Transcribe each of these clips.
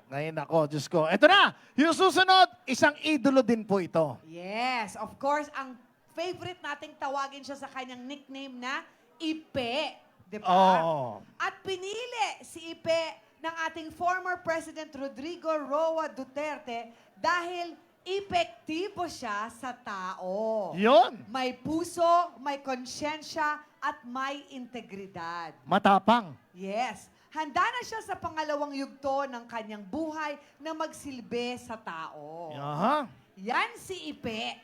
Ngayon ako, Diyos ko. Ito na, yung susunod, isang idolo din po ito. Yes, of course, ang favorite nating tawagin siya sa kanyang nickname na Ipe. Di ba? Oo. At pinili si Ipe ng ating former President Rodrigo Roa Duterte dahil epektibo siya sa tao. Yun. May puso, may konsyensya, at may integridad. Matapang. Yes. Handa na siya sa pangalawang yugto ng kanyang buhay na magsilbi sa tao. Aha. Yan si Ipe.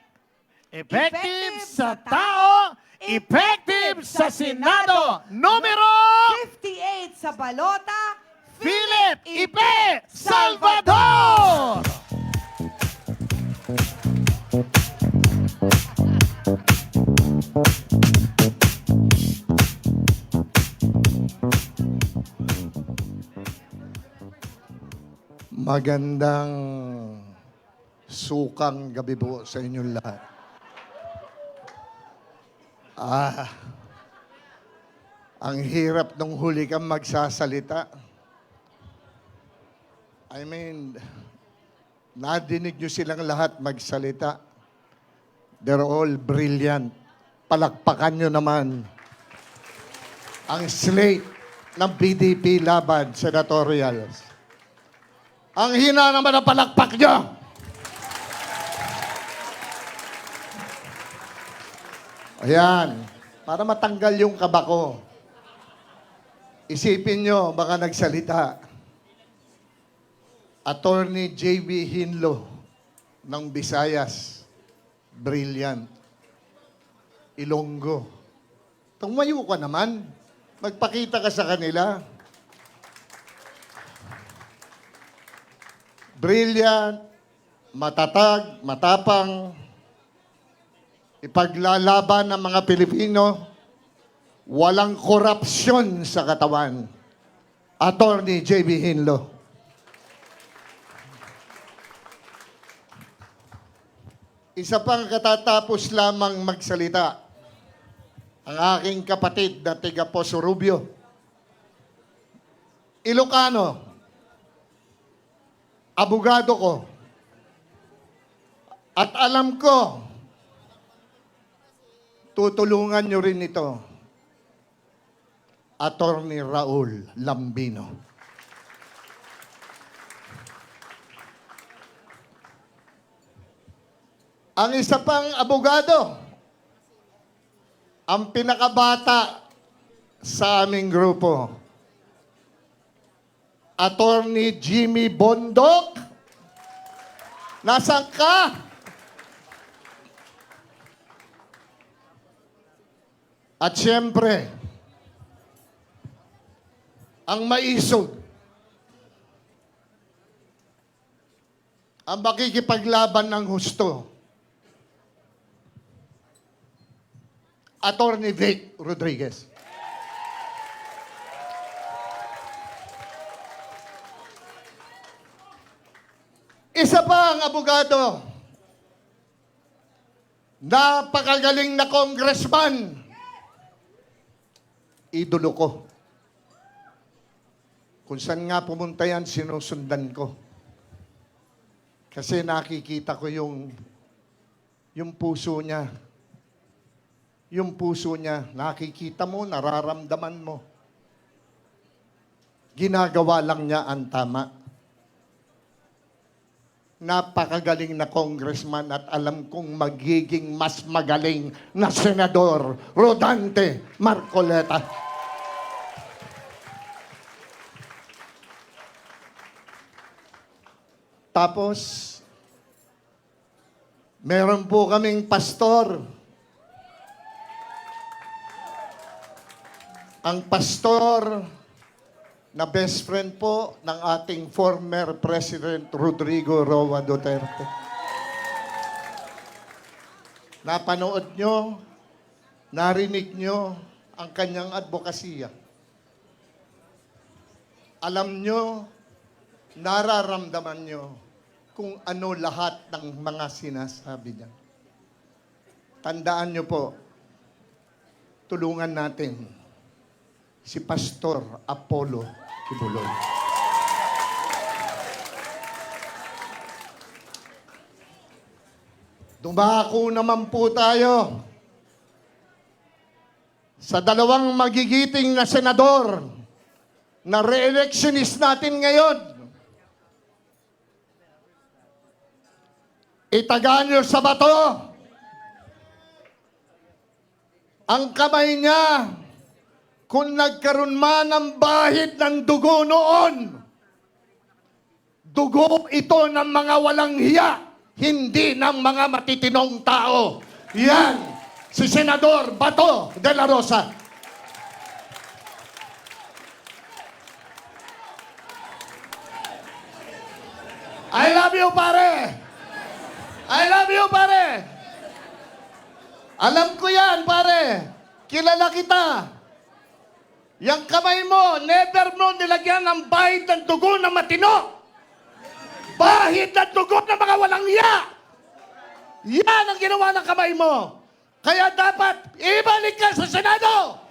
Effective sa tao, effective sa Senado. Numero, 58 sa balota, Philip Ipe Salvador! Magandang sukang gabi po sa inyong lahat. Ang hirap nung huli kang magsasalita. I mean, nadinig nyo silang lahat magsalita. They're all brilliant. Palakpakan nyo naman ang slate ng PDP laban senatorials. Ang hina naman ang palakpak nyo. Ayan, para matanggal yung kaba ko. Isipin nyo, baka nagsalita. Attorney J.B. Hinlo ng Visayas. Brilliant. Ilonggo. Tumayo ka naman. Magpakita ka sa kanila. Brilliant, matatag, matapang, ipaglalaban ng mga Pilipino, walang korupsyon sa katawan. Attorney J.B. Hinlo. Isa pang katatapos lamang magsalita, ang aking kapatid na tiga Poso Rubio. Ilocano. Abogado ko. At alam ko, tutulungan nyo rin ito. Attorney Raul Lambino. Ang isa pang abogado, ang pinakabata sa aming grupo, Attorney Jimmy Bondok. Nasaan ka? At siyempre, ang maisog, ang makikipaglaban ng husto, Attorney Vic Rodriguez. Isa pa ang abogado, napakagaling na congressman, idolo ko. Kung saan nga pumunta yan, sinusundan ko. Kasi nakikita ko yung puso niya. Yung puso niya, nakikita mo, nararamdaman mo. Ginagawa lang niya ang tama. Napakagaling na congressman at alam kong magiging mas magaling na senador, Rodante Marcoleta. Tapos, meron po kaming pastor. Ang pastor na best friend po ng ating former President Rodrigo Roa Duterte. Napanood nyo, narinig nyo ang kanyang advokasya. Alam nyo, nararamdaman nyo kung ano lahat ng mga sinasabi niya. Tandaan nyo po, tulungan natin si Pastor Apollo Kibuloy. Dumako naman po tayo sa dalawang magigiting na senador na re-electionist natin ngayon. Itagaan niyo sa bato ang kamay niya kung nagkaroon man ng bahid ng dugo noon. Dugo ito ng mga walang hiya, hindi ng mga matitinong tao. Yan, si Senador Bato de la Rosa. I love you, pare! I love you, pare! Alam ko yan, pare. Kilala kita. Yang kamay mo, never mo nilagyan ng bahid ng dugo na matino. Bahid ng dugo ng mga walang hiya. Yan ang ginawa ng kamay mo. Kaya dapat ibalik ka sa Senado.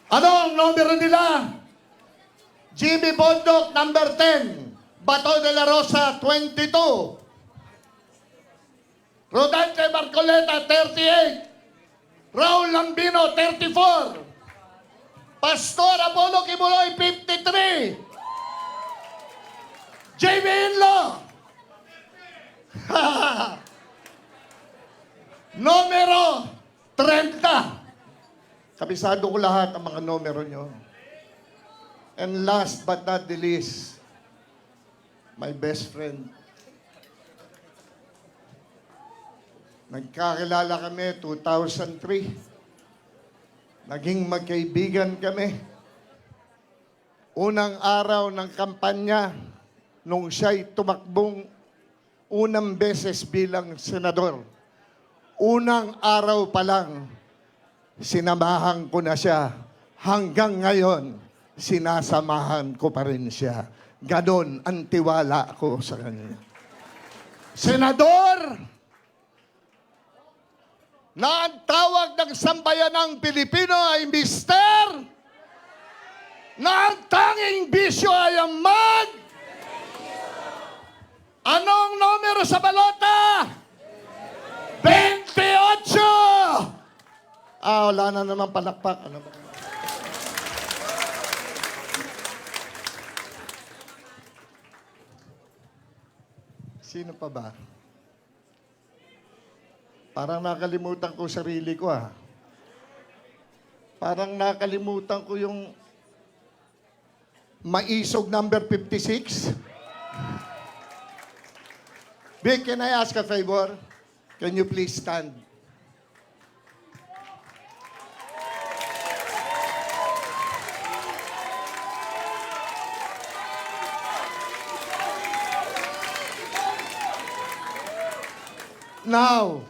Anong numero nila? Jimmy Bondoc, number 10. Bato de la Rosa, 22. Rodante Marcoleta, 38. Raul Lambino, 34. Pastor Apollo Kibuloy, 53. J.B. Inlo. Numero 30. Kabisado ko lahat ang mga numero nyo. And last but not the least, my best friend. Nagkakilala kami 2003. Naging magkaibigan kami. Unang araw ng kampanya, nung siya'y tumakbong unang beses bilang senador. Unang araw pa lang, sinamahan ko na siya. Hanggang ngayon, sinasamahan ko pa rin siya. Ganon ang tiwala ko sa kanya. Senador, na ang tawag ng sambayanang Pilipino ay Mister, na ang tanging bisyo ay ang mag. Anong numero sa balota? 28! Wala na naman palakpak. Ano ba? Sino pa ba? Parang nakalimutan ko sarili ko, ah. Parang nakalimutan ko yung maisog number 56. Vic, can I ask a favor? Can you please stand? Now,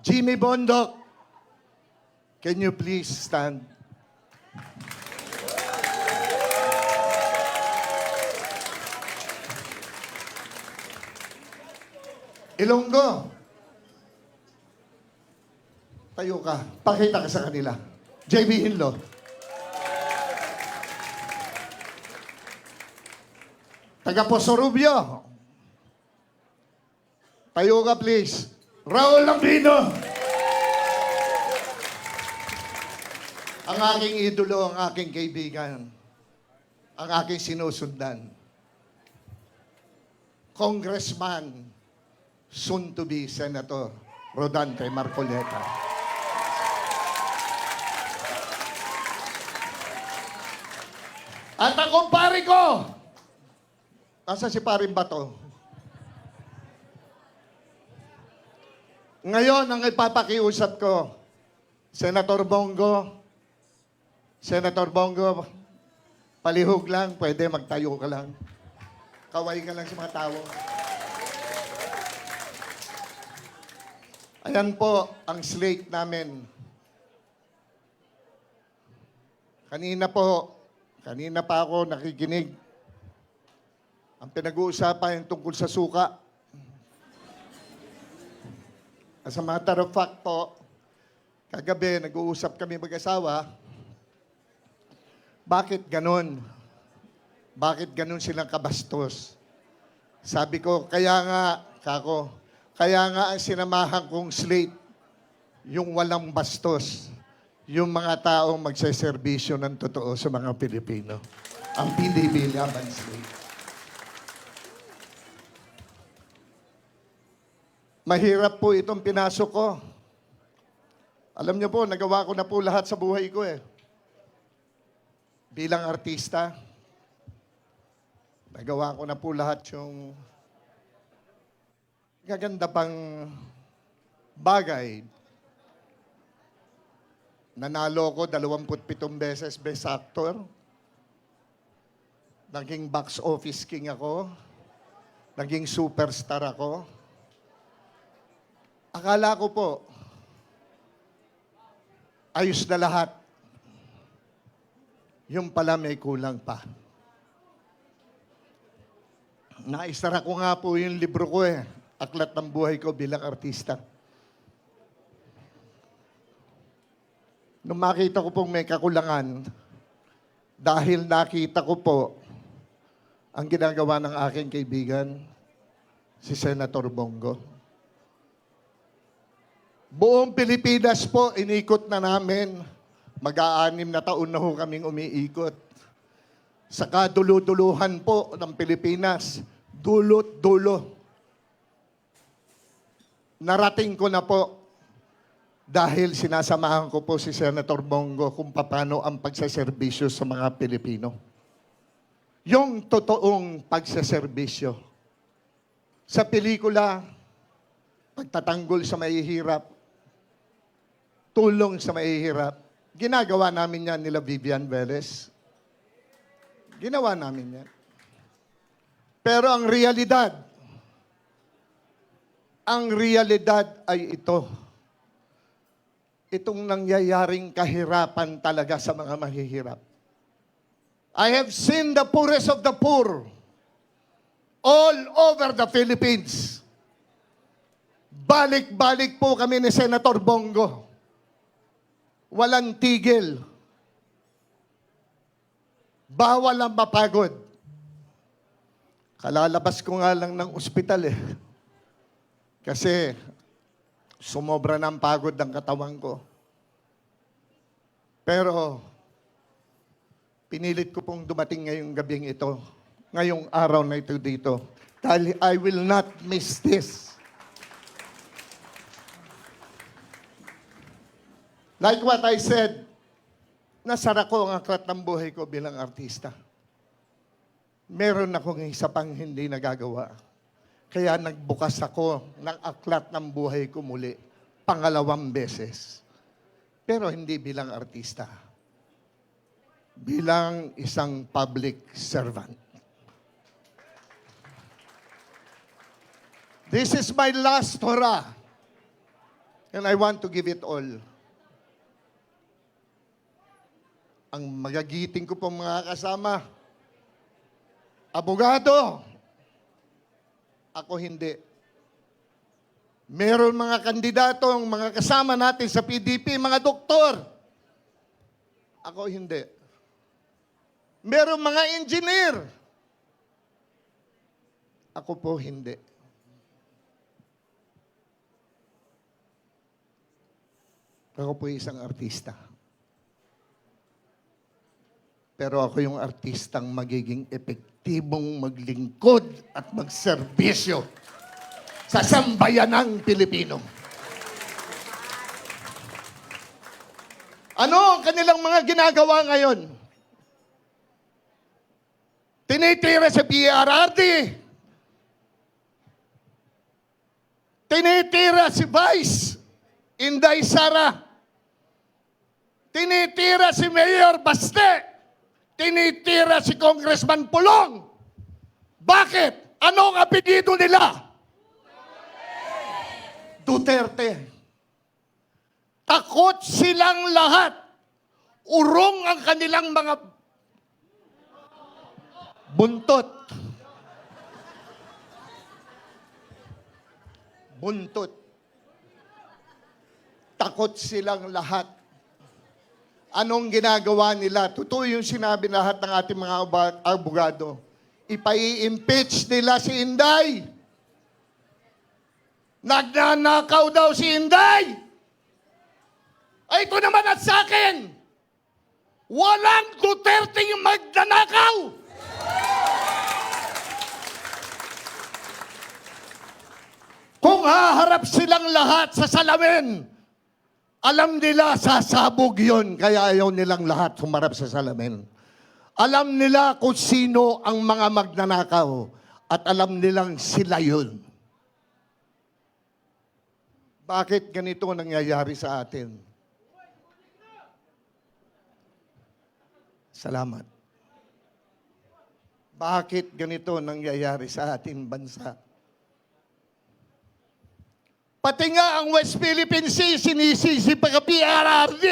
Jimmy Bondoc, can you please stand? Ilonggo, tayo ka. Pakita ka sa kanila. JB Inlo. Taga Poso Rubio. Tayo ka, please. Raul Lambino. Ang aking idolo, ang aking kaibigan, ang aking sinusundan. Congressman, soon to be Senator Rodante Marcoleta. At ang kumpare ko, nasa si Paring Bato. Ngayon, ang ipapakiusap ko, Senator Bongo, palihog lang, pwede magtayo ka lang. Kaway ka lang sa mga tao. Ayan po ang slate namin. Kanina pa ako nakikinig. Ang pinag-uusapan tungkol sa suka. As a matter of fact po, kagabi nag-uusap kami mag-asawa, bakit ganon? Bakit ganon silang kabastos? Sabi ko, kaya nga ang sinamahan kong slate, yung walang bastos, yung mga taong magseserbisyo ng totoo sa mga Pilipino. Ang PDP Laban Slate. Mahirap po itong pinasok ko. Alam niyo po, nagawa ko na po lahat sa buhay ko eh. Bilang artista, nagawa ko na po lahat yung gaganda pang bagay. Nanalo ko 27 beses Best Actor. Naging box office king ako. Naging superstar ako. Akala ko po, ayos na lahat. Yung pala may kulang pa. Naisara ko nga po yung libro ko eh. Aklat ng buhay ko bilang artista. Nung makita ko pong may kakulangan, dahil nakita ko po ang ginagawa ng aking kaibigan, si Senator Bongo. Buong Pilipinas po, inikot na namin. Mag-aanim na taon na ho kaming umiikot. Sa kaduluduluhan po ng Pilipinas, dulot dulo. Narating ko na po dahil sinasamahan ko po si Senator Bongo kung paano ang pagsaserbisyo sa mga Pilipino. Yung totoong pagsaserbisyo. Sa pelikula, pagtatanggol sa mahihirap, tulong sa mahihirap, ginagawa namin yan nila Vivian Velez. Ginawa namin yan. Pero ang realidad ay ito. Itong nangyayaring kahirapan talaga sa mga mahihirap. I have seen the poorest of the poor all over the Philippines. Balik-balik po kami ni Senator Bongo. Walang tigil. Bawal ang mapagod. Kalalabas ko nga lang ng ospital eh. Kasi sumobra ng pagod ng katawan ko. Pero pinilit ko pong dumating ngayong gabing ito, ngayong araw na ito dito. Dahil I will not miss this. Like what I said, nasara ko ang aklat ng buhay ko bilang artista. Meron akong isa pang hindi nagagawa. Kaya nagbukas ako ng aklat ng buhay ko muli, pangalawang beses. Pero hindi bilang artista. Bilang isang public servant. This is my last hurrah. And I want to give it all. Ang magagiting ko pong mga kasama, abogado, ako hindi. Meron mga kandidatong, mga kasama natin sa PDP, mga doktor, ako hindi. Meron mga engineer, ako po hindi. Ako po isang artista. Pero ako yung artistang magiging epektibong maglingkod at magserbisyo sa sambayanang Pilipino. Ano ang kanilang mga ginagawa ngayon? Tinitira sa PRRD. Tinitira si Vice Inday Sara. Tinitira si Mayor Baste. Tinitira si Congressman Pulong. Bakit? Ano ang apelyido nila? Duterte. Takot silang lahat. Urong ang kanilang mga buntot. Buntot. Takot silang lahat. Anong ginagawa nila? Totoo yung sinabi lahat ng ating mga abogado. Ipai-impeach nila si Inday. Nagnanakaw daw si Inday. Ay, ito naman at sa akin. Walang Duterte yung magnanakaw. Kung haharap silang lahat sa salamin, alam nila sasabog yun, kaya ayaw nilang lahat humarap sa salamin. Alam nila kung sino ang mga magnanakaw at alam nilang sila yun. Bakit ganito nangyayari sa atin? Salamat. Bakit ganito nangyayari sa ating bansa? Pati nga ang West Philippine Sea, sinisisi pa ka PRRD.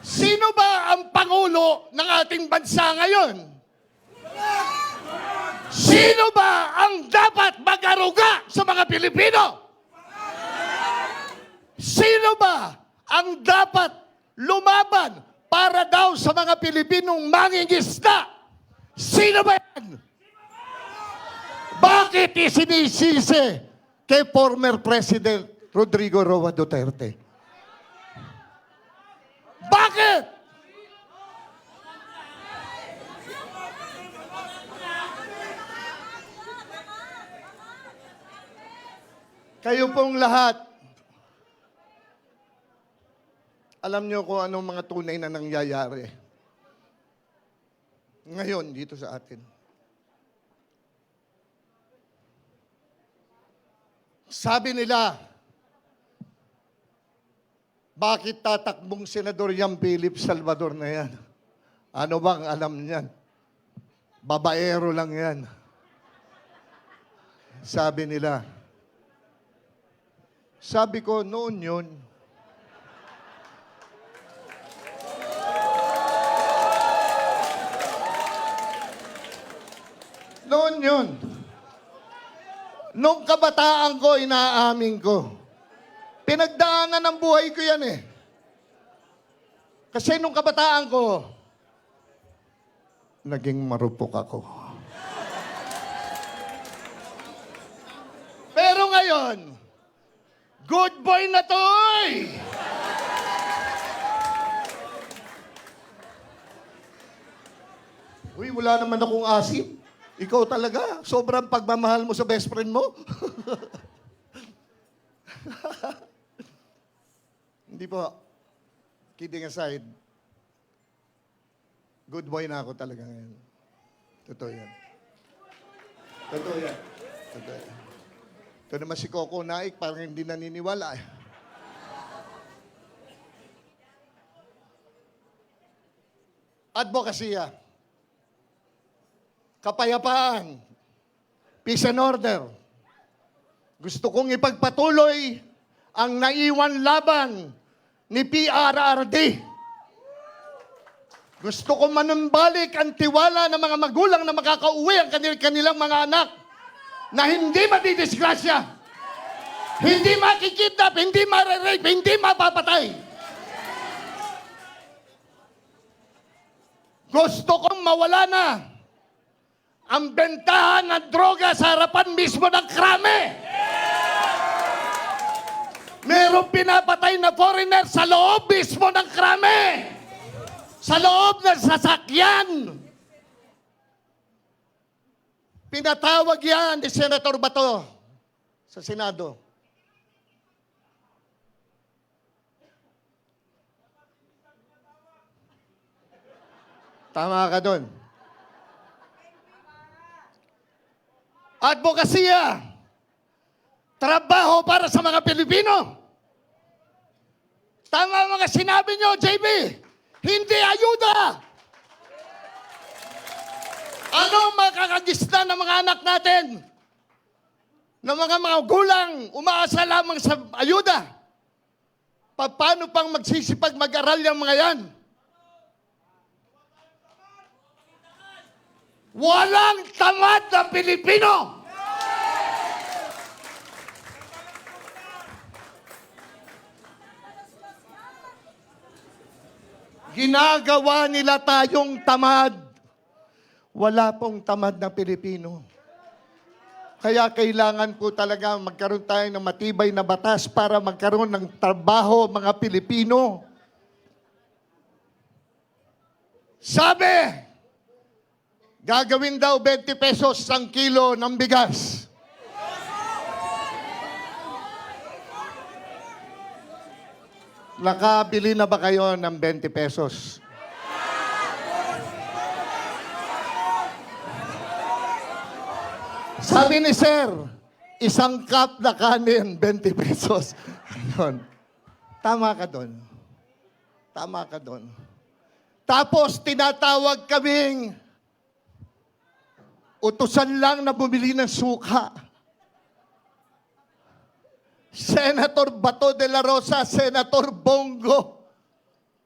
Sino ba ang Pangulo ng ating bansa ngayon? Sino ba ang dapat mag-aruga sa mga Pilipino? Sino ba ang dapat lumaban para daw sa mga Pilipinong mangingisda? Sino ba yan? Bakit isinisisi kay former President Rodrigo Roa Duterte? Bakit? Kayo pong lahat, alam niyo kung anong mga tunay na nangyayari ngayon dito sa atin. Sabi nila, bakit tatakbong Senador Yang Philip Salvador na yan? Ano bang alam niyan? Babaero lang yan. Sabi nila. Sabi ko, noon yun. Noon yun. Nung kabataan ko, inaamin ko. Pinagdaanan ng buhay ko yan eh. Kasi nung kabataan ko, naging marupok ako. Pero ngayon, good boy na to eh! Uy, wala naman akong asim. Ikaw talaga, sobrang pagmamahal mo sa best friend mo. Hindi po. Kidding aside, good boy na ako talaga ngayon. Totoo yan. Totoo yan. Totoo yan. Ito naman si Coco Naik, parang hindi naniniwala. Advokasya. Kapayapaan, peace and order. Gusto kong ipagpatuloy ang naiwan laban ni PRRD. Gusto kong manumbalik ang tiwala ng mga magulang na makakauwi ang kanilang mga anak na hindi madidisgrasya, hindi makikidnap, hindi marerape, hindi mapapatay. Gusto kong mawala na ang bentahan ng droga sa harapan mismo ng krame. Merong pinapatay na foreigner sa loob mismo ng krame. Sa loob ng sasakyan. Pinatawag yan ni Senator Bato sa Senado. Tama ka doon. Advokasya, trabaho para sa mga Pilipino. Tama mga sinabi nyo, JB, hindi ayuda. Ano makakagisna ng mga anak natin? Ng mga gulang, umaasa lamang sa ayuda. Paano pang magsisipag mag-aral yung mga yan? Walang tamad na Pilipino! Ginagawa nila tayong tamad. Wala pong tamad na Pilipino. Kaya kailangan po talaga magkaroon tayo ng matibay na batas para magkaroon ng trabaho mga Pilipino. Sabi, gagawin daw 20 pesos ang kilo ng bigas. Nakabili na ba kayo ng 20 pesos? Sabi ni Sir, isang cup na kanin, 20 pesos. Ayun. Tama ka doon. Tama ka doon. Tapos tinatawag kaming utusan lang na bumili ng suka. Senator Bato de la Rosa, Senator Bongo,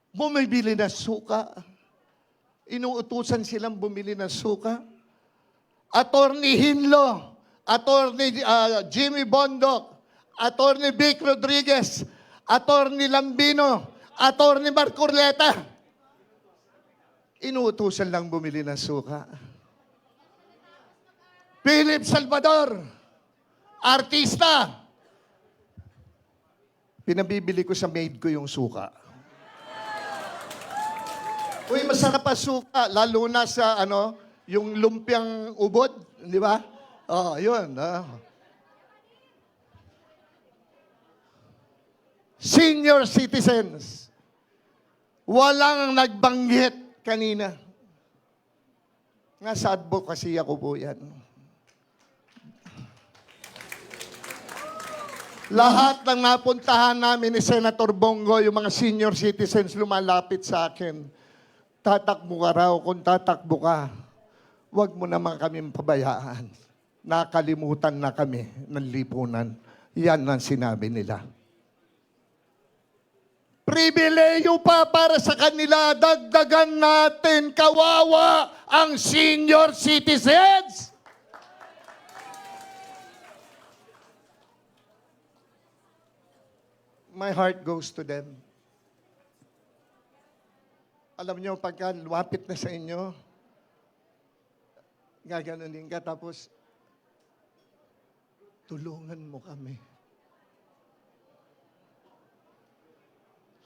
bumibili ng suka. Inuutusan silang bumili ng suka. Attorney Hinlo, Attorney Jimmy Bondoc, Attorney Vic Rodriguez, Attorney Lambino, Attorney Marcoleta. Inuutusan lang bumili ng suka. Philip Salvador, artista. Pinabibili ko sa maid ko yung suka. Uy, masarap pa suka, lalo na sa yung lumpiang ubod, di ba? Oh, yun. Senior citizens. Walang nagbanggit kanina. Nga sa advocacy ako po yan. Lahat ng napuntahan namin ni Senator Bongo, yung mga senior citizens lumalapit sa akin. Tatakbo ka raw, kung tatakbo ka, huwag mo naman kami pabayaan. Nakalimutan na kami ng lipunan. Yan ang sinabi nila. Pribileyo pa para sa kanila, dagdagan natin, kawawa ang senior citizens. My heart goes to them. Alam nyo, pagka luwapit na sa inyo, gaganunin ka, tapos tulungan mo kami.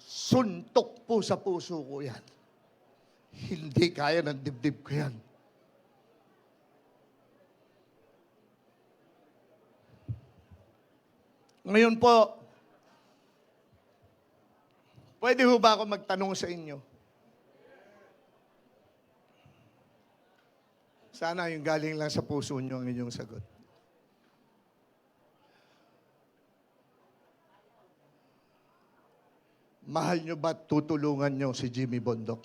Suntok po sa puso ko yan. Hindi kaya ng dibdib ko yan. Ngayon po, pwede ho ba ako magtanong sa inyo? Sana yung galing lang sa puso nyo ang inyong sagot. Mahal nyo ba tutulungan nyo si Jimmy Bondoc?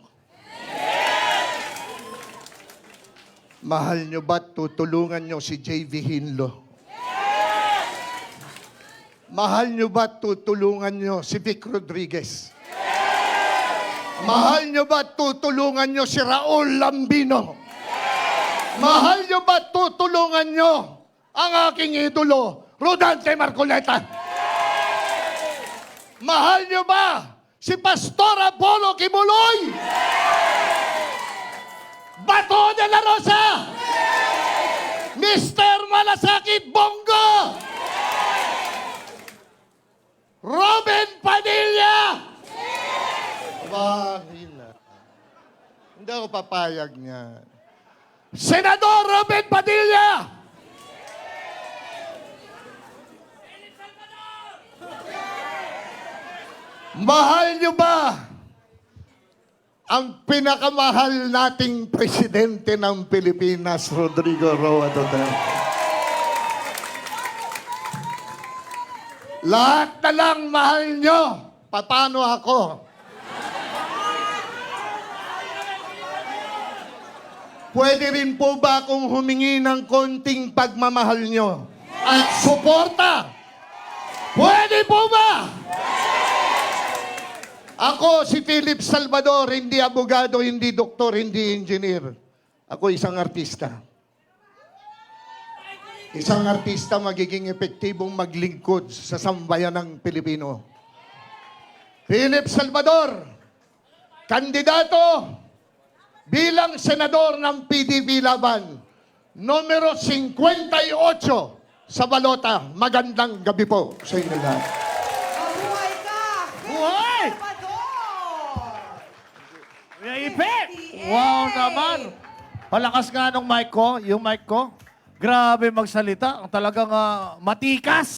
Mahal nyo ba tutulungan nyo si JV Hinlo? Mahal nyo ba tutulungan nyo si Vic Rodriguez? Mahal nyo ba tutulungan nyo si Raul Lambino? Mahal nyo ba tutulungan nyo ang aking idolo, Rodante Marcoleta? Mahal nyo ba si Pastor Apollo Kibuloy? Bato de la Rosa? Mr. Malasakit Bongo? Robin Padilla? Hindi ako papayag niya. Senador Robin Padilla! Mahal niyo ba ang pinakamahal nating presidente ng Pilipinas, Rodrigo Roa Duterte? Lahat na lang mahal niyo. Paano ako? Pwede rin po ba akong humingi ng konting pagmamahal niyo at suporta? Pwede po ba? Ako si Philip Salvador, hindi abogado, hindi doktor, hindi engineer. Ako isang artista. Isang artista magiging epektibong maglingkod sa sambayan ng Pilipino. Philip Salvador, kandidato bilang senador ng PDP Laban, numero 58 sa balota. Magandang gabi po sa inyo lahat. Mabuhay ka! Buhay! Salvador! Kuya Ipe! 58! Wow naman! Palakas nga nung mic ko, yung mic ko. Grabe magsalita. Ang talagang matikas.